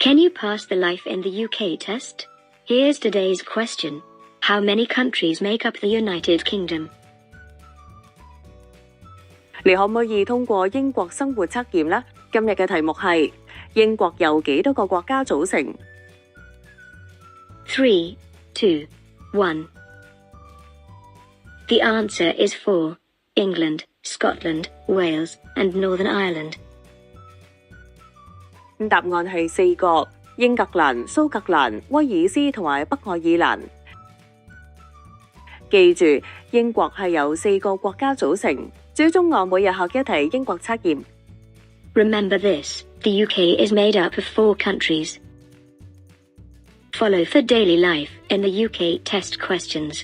Can you pass the life in the UK test? Here's today's question. How many countries make up the United Kingdom? 你可唔可以通過英國生活測驗呢？今日嘅題目係英國由幾多個國家組成？ 3, 2, 1. The answer is 4. England, Scotland, Wales, and Northern Ireland. 答案係4個：英格蘭、蘇格蘭、威爾斯同埋北愛爾蘭。記住，英國係由4個國家組成。最終我每日學一題英國測驗。Remember this, the UK is made up of 4 countries. Follow for daily life in the UK test questions.